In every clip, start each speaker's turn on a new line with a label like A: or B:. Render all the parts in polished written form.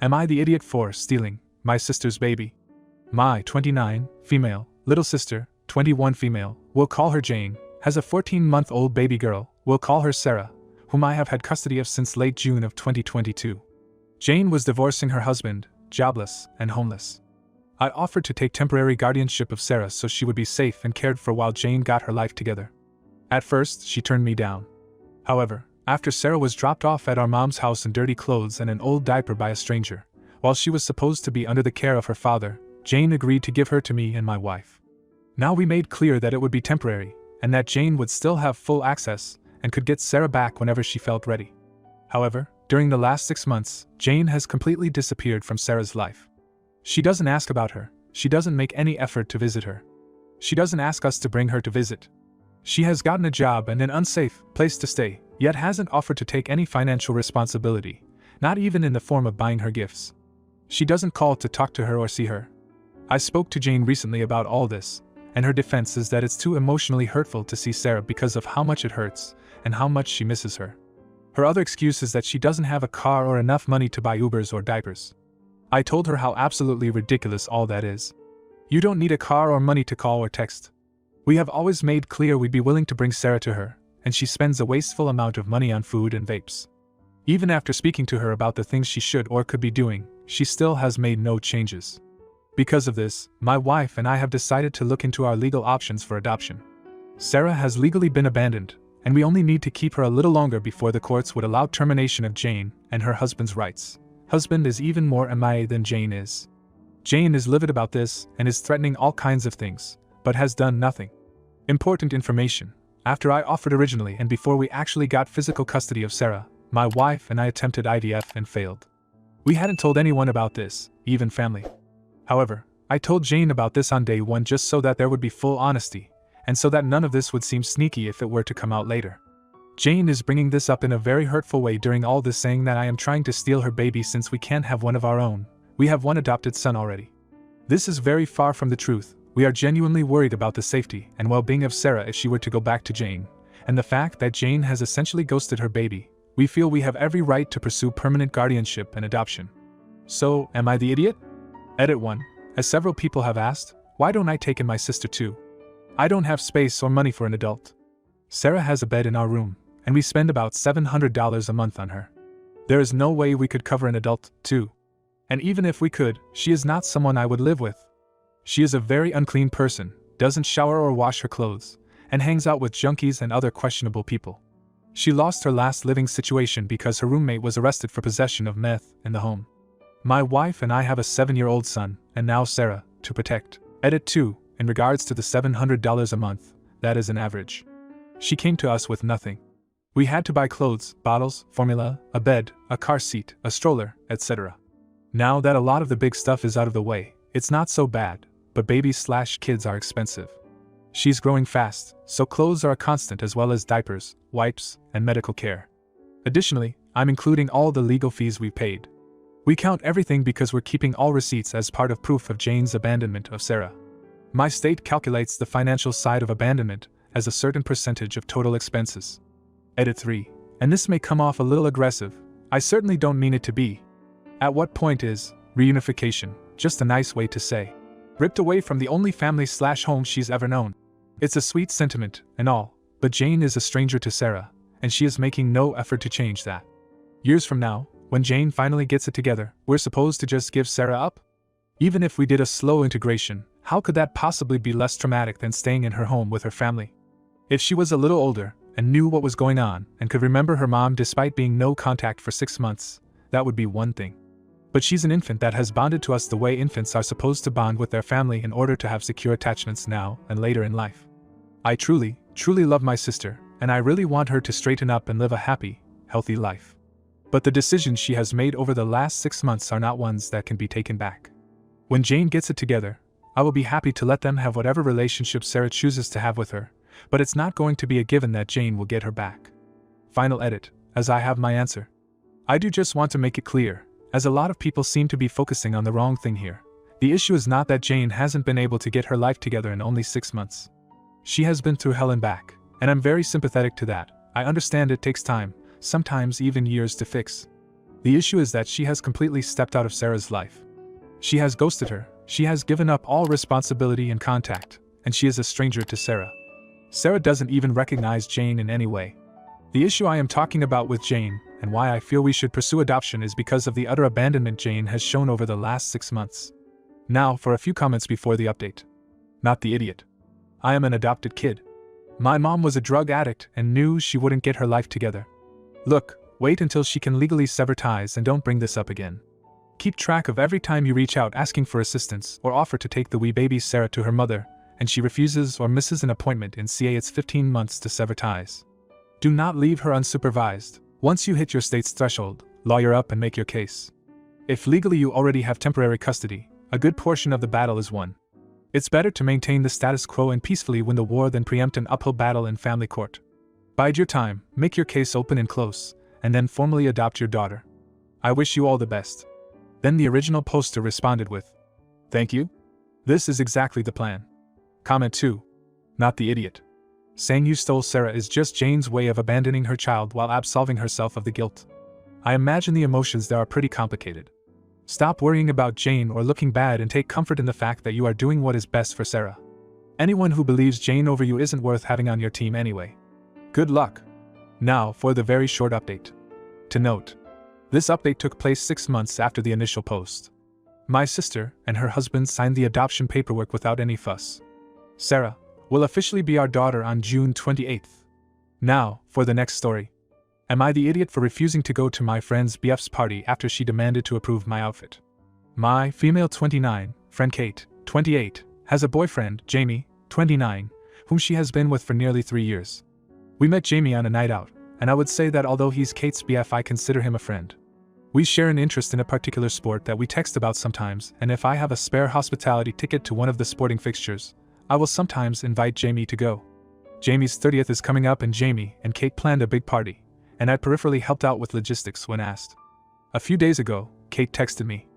A: Am I the idiot for stealing my sister's baby? My 29, female, little sister, 21 female, we'll call her Jane, has a 14-month-old baby girl, we'll call her Sarah, whom I have had custody of since late June of 2022. Jane was divorcing her husband, jobless and homeless. I offered to take temporary guardianship of Sarah so she would be safe and cared for while Jane got her life together. At first, she turned me down. However, after Sarah was dropped off at our mom's house in dirty clothes and an old diaper by a stranger, while she was supposed to be under the care of her father, Jane agreed to give her to me and my wife. Now we made clear that it would be temporary, and that Jane would still have full access and could get Sarah back whenever she felt ready. However, during the last 6 months, Jane has completely disappeared from Sarah's life. She doesn't ask about her, she doesn't make any effort to visit her. She doesn't ask us to bring her to visit. She has gotten a job and an unsafe place to stay, yet hasn't offered to take any financial responsibility, not even in the form of buying her gifts. She doesn't call to talk to her or see her. I spoke to Jane recently about all this, and her defense is that it's too emotionally hurtful to see Sarah because of how much it hurts and how much she misses her. Her other excuse is that she doesn't have a car or enough money to buy Ubers or diapers. I told her how absolutely ridiculous all that is. You don't need a car or money to call or text. We have always made clear we'd be willing to bring Sarah to her, and she spends a wasteful amount of money on food and vapes. Even after speaking to her about the things she should or could be doing, she still has made no changes. Because of this, my wife and I have decided to look into our legal options for adoption. Sarah has legally been abandoned, and we only need to keep her a little longer before the courts would allow termination of Jane and her husband's rights. Husband is even more MIA than Jane is. Jane is livid about this and is threatening all kinds of things, but has done nothing. Important information. After I offered originally and before we actually got physical custody of Sarah, my wife and I attempted IVF and failed. We hadn't told anyone about this, even family. However, I told Jane about this on day 1 just so that there would be full honesty, and so that none of this would seem sneaky if it were to come out later. Jane is bringing this up in a very hurtful way during all this, saying that I am trying to steal her baby since we can't have one of our own. We have one adopted son already. This is very far from the truth. We are genuinely worried about the safety and well-being of Sarah if she were to go back to Jane, and the fact that Jane has essentially ghosted her baby. We feel we have every right to pursue permanent guardianship and adoption. So, am I the idiot? Edit 1. As several people have asked, why don't I take in my sister too? I don't have space or money for an adult. Sarah has a bed in our room, and we spend about $700 a month on her. There is no way we could cover an adult, too. And even if we could, she is not someone I would live with. She is a very unclean person, doesn't shower or wash her clothes, and hangs out with junkies and other questionable people. She lost her last living situation because her roommate was arrested for possession of meth in the home. My wife and I have a 7-year-old son, and now Sarah, to protect. Edit 2. In regards to the $700 a month, that is an average. She came to us with nothing. We had to buy clothes, bottles, formula, a bed, a car seat, a stroller, etc. Now that a lot of the big stuff is out of the way, it's not so bad, but babies/kids are expensive. She's growing fast, so clothes are a constant as well as diapers, wipes, and medical care. Additionally, I'm including all the legal fees we've paid. We count everything because we're keeping all receipts as part of proof of Jane's abandonment of Sarah. My state calculates the financial side of abandonment as a certain percentage of total expenses. Edit 3. And this may come off a little aggressive. I certainly don't mean it to be. At what point is reunification just a nice way to say ripped away from the only family/home she's ever known? It's a sweet sentiment and all, but Jane is a stranger to Sarah, and she is making no effort to change that. Years from now, when Jane finally gets it together, we're supposed to just give Sarah up? Even if we did a slow integration, how could that possibly be less traumatic than staying in her home with her family? If she was a little older and knew what was going on and could remember her mom despite being no contact for 6 months, that would be one thing. But she's an infant that has bonded to us the way infants are supposed to bond with their family in order to have secure attachments now and later in life. I truly, truly love my sister, and I really want her to straighten up and live a happy, healthy life. But the decisions she has made over the last 6 months are not ones that can be taken back. When Jane gets it together, I will be happy to let them have whatever relationship Sarah chooses to have with her, but it's not going to be a given that Jane will get her back. Final edit, as I have my answer. I do just want to make it clear, as a lot of people seem to be focusing on the wrong thing here. The issue is not that Jane hasn't been able to get her life together in only 6 months. She has been through hell and back, and I'm very sympathetic to that. I understand it takes time, sometimes even years to fix. The issue is that she has completely stepped out of Sarah's life. She has ghosted her, she has given up all responsibility and contact, and she is a stranger to Sarah. Sarah doesn't even recognize Jane in any way. The issue I am talking about with Jane, and why I feel we should pursue adoption, is because of the utter abandonment Jane has shown over the last 6 months. Now, for a few comments before the update. Not the idiot. I am an adopted kid. My mom was a drug addict and knew she wouldn't get her life together. Look, wait until she can legally sever ties and don't bring this up again. Keep track of every time you reach out asking for assistance or offer to take the wee baby Sarah to her mother, and she refuses or misses an appointment in CA. It's 15 months to sever ties. Do not leave her unsupervised. Once you hit your state's threshold, lawyer up and make your case. If legally you already have temporary custody, a good portion of the battle is won. It's better to maintain the status quo and peacefully win the war than preempt an uphill battle in family court. Bide your time, make your case open and close, and then formally adopt your daughter. I wish you all the best. Then the original poster responded with, "Thank you. This is exactly the plan." Comment 2. Not the idiot. Saying you stole Sarah is just Jane's way of abandoning her child while absolving herself of the guilt. I imagine the emotions there are pretty complicated. Stop worrying about Jane or looking bad and take comfort in the fact that you are doing what is best for Sarah. Anyone who believes Jane over you isn't worth having on your team anyway. Good luck. Now for the very short update. To note, this update took place 6 months after the initial post. My sister and her husband signed the adoption paperwork without any fuss. Sarah will officially be our daughter on June 28th. Now, for the next story. Am I the idiot for refusing to go to my friend's BF's party after she demanded to approve my outfit? My female 29, friend Kate, 28, has a boyfriend, Jamie, 29, whom she has been with for nearly 3 years. We met Jamie on a night out, and I would say that although he's Kate's BF, I consider him a friend. We share an interest in a particular sport that we text about sometimes, and if I have a spare hospitality ticket to one of the sporting fixtures, I will sometimes invite Jamie to go. Jamie's 30th is coming up and Jamie and Kate planned a big party, and I peripherally helped out with logistics when asked. A few days ago, Kate texted me.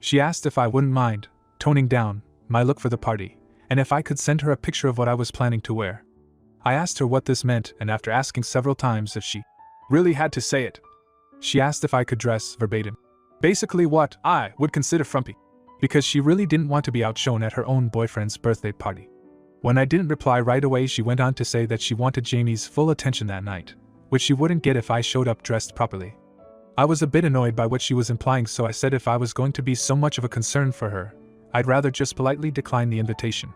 A: She asked if I wouldn't mind toning down my look for the party, and if I could send her a picture of what I was planning to wear. I asked her what this meant, and after asking several times if she really had to say it, she asked if I could dress verbatim. Basically what I would consider frumpy, because she really didn't want to be outshone at her own boyfriend's birthday party. When I didn't reply right away, she went on to say that she wanted Jamie's full attention that night, which she wouldn't get if I showed up dressed properly. I was a bit annoyed by what she was implying, so I said if I was going to be so much of a concern for her, I'd rather just politely decline the invitation.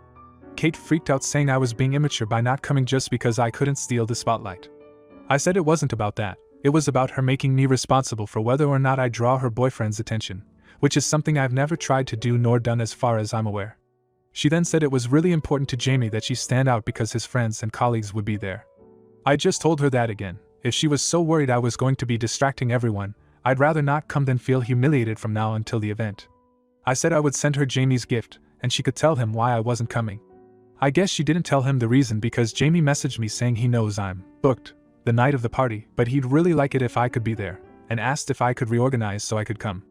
A: Kate freaked out, saying I was being immature by not coming just because I couldn't steal the spotlight. I said it wasn't about that, it was about her making me responsible for whether or not I draw her boyfriend's attention, which is something I've never tried to do nor done as far as I'm aware. She then said it was really important to Jamie that she stand out because his friends and colleagues would be there. I just told her that again, if she was so worried I was going to be distracting everyone, I'd rather not come than feel humiliated from now until the event. I said I would send her Jamie's gift, and she could tell him why I wasn't coming. I guess she didn't tell him the reason because Jamie messaged me saying he knows I'm booked the night of the party, but he'd really like it if I could be there, and asked if I could reorganize so I could come.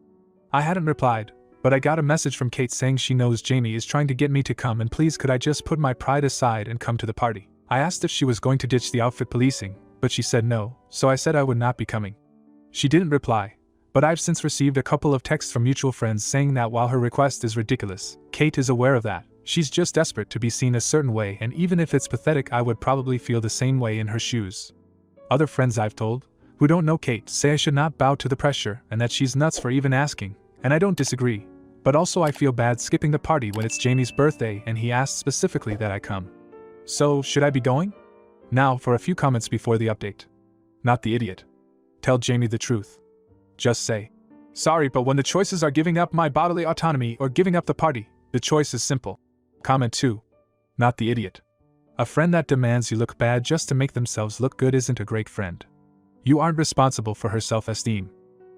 A: I hadn't replied, but I got a message from Kate saying she knows Jamie is trying to get me to come and please could I just put my pride aside and come to the party. I asked if she was going to ditch the outfit policing, but she said no, so I said I would not be coming. She didn't reply, but I've since received a couple of texts from mutual friends saying that while her request is ridiculous, Kate is aware of that. She's just desperate to be seen a certain way, and even if it's pathetic, I would probably feel the same way in her shoes. Other friends I've told, who don't know Kate, say I should not bow to the pressure and that she's nuts for even asking, and I don't disagree. But also I feel bad skipping the party when it's Jamie's birthday and he asked specifically that I come. So, should I be going? Now for a few comments before the update. Not the idiot. Tell Jamie the truth. Just say, sorry, but when the choices are giving up my bodily autonomy or giving up the party, the choice is simple. Comment 2. Not the idiot. A friend that demands you look bad just to make themselves look good isn't a great friend. You aren't responsible for her self-esteem.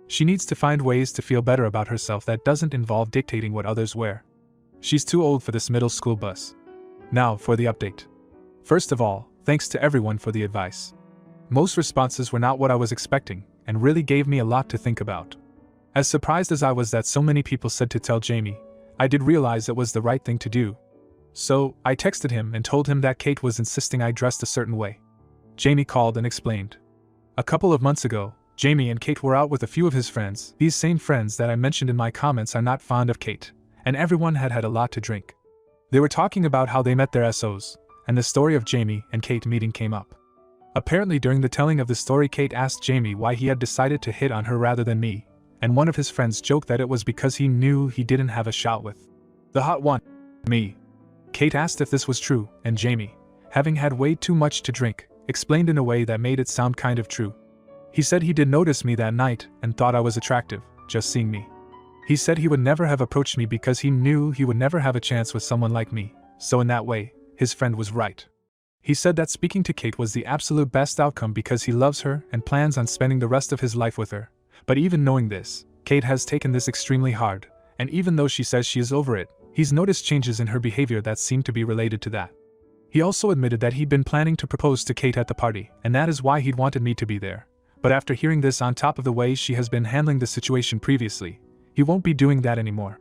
A: She needs to find ways to feel better about herself that doesn't involve dictating what others wear. She's too old for this middle school bus. Now for the update. First of all, thanks to everyone for the advice. Most responses were not what I was expecting, and really gave me a lot to think about. As surprised as I was that so many people said to tell Jamie, I did realize it was the right thing to do. So, I texted him and told him that Kate was insisting I dressed a certain way. Jamie called and explained. A couple of months ago, Jamie and Kate were out with a few of his friends. These same friends that I mentioned in my comments are not fond of Kate, and everyone had had a lot to drink. They were talking about how they met their SOs, and the story of Jamie and Kate meeting came up. Apparently during the telling of the story, Kate asked Jamie why he had decided to hit on her rather than me, and one of his friends joked that it was because he knew he didn't have a shot with the hot one, me. Kate asked if this was true, and Jamie, having had way too much to drink, explained in a way that made it sound kind of true. He said he did notice me that night and thought I was attractive, just seeing me. He said he would never have approached me because he knew he would never have a chance with someone like me, so in that way, his friend was right. He said that speaking to Kate was the absolute best outcome because he loves her and plans on spending the rest of his life with her. But even knowing this, Kate has taken this extremely hard, and even though she says she is over it, he's noticed changes in her behavior that seem to be related to that. He also admitted that he'd been planning to propose to Kate at the party, and that is why he'd wanted me to be there. But after hearing this on top of the way she has been handling the situation previously, he won't be doing that anymore.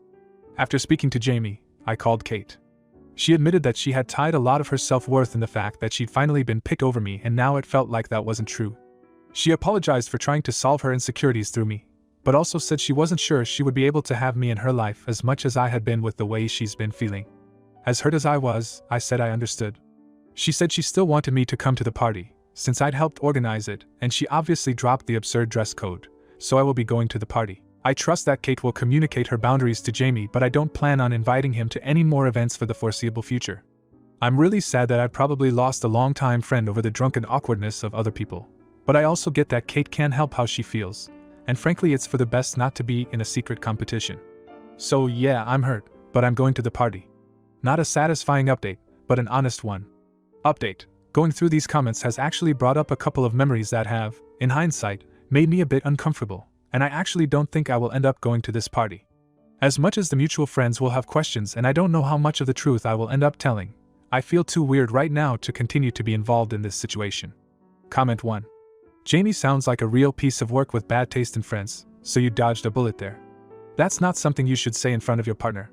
A: After speaking to Jamie, I called Kate. She admitted that she had tied a lot of her self-worth in the fact that she'd finally been picked over me, and now it felt like that wasn't true. She apologized for trying to solve her insecurities through me, but also said she wasn't sure she would be able to have me in her life as much as I had been with the way she's been feeling. As hurt as I was, I said I understood. She said she still wanted me to come to the party, since I'd helped organize it, and she obviously dropped the absurd dress code, so I will be going to the party. I trust that Kate will communicate her boundaries to Jamie, but I don't plan on inviting him to any more events for the foreseeable future. I'm really sad that I probably lost a long-time friend over the drunken awkwardness of other people, but I also get that Kate can't help how she feels, and frankly it's for the best not to be in a secret competition. So yeah, I'm hurt, but I'm going to the party. Not a satisfying update, but an honest one. Update: going through these comments has actually brought up a couple of memories that have, in hindsight, made me a bit uncomfortable, and I actually don't think I will end up going to this party. As much as the mutual friends will have questions and I don't know how much of the truth I will end up telling, I feel too weird right now to continue to be involved in this situation. Comment 1. Jamie sounds like a real piece of work with bad taste in friends, so you dodged a bullet there. That's not something you should say in front of your partner.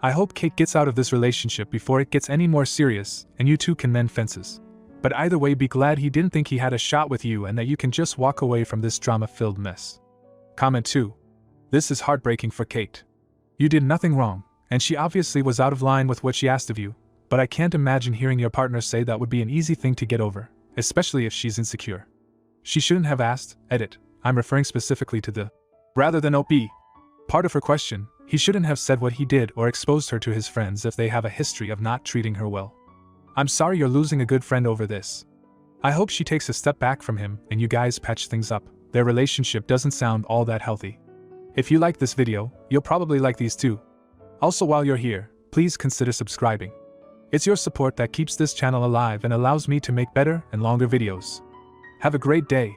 A: I hope Kate gets out of this relationship before it gets any more serious and you two can mend fences. But either way, be glad he didn't think he had a shot with you and that you can just walk away from this drama-filled mess. Comment 2. This is heartbreaking for Kate. You did nothing wrong, and she obviously was out of line with what she asked of you, but I can't imagine hearing your partner say that would be an easy thing to get over, especially if she's insecure. She shouldn't have asked, edit, I'm referring specifically to the rather than OP part of her question. He shouldn't have said what he did or exposed her to his friends if they have a history of not treating her well. I'm sorry you're losing a good friend over this. I hope she takes a step back from him and you guys patch things up. Their relationship doesn't sound all that healthy. If you like this video, you'll probably like these too. Also, while you're here, please consider subscribing. It's your support that keeps this channel alive and allows me to make better and longer videos. Have a great day.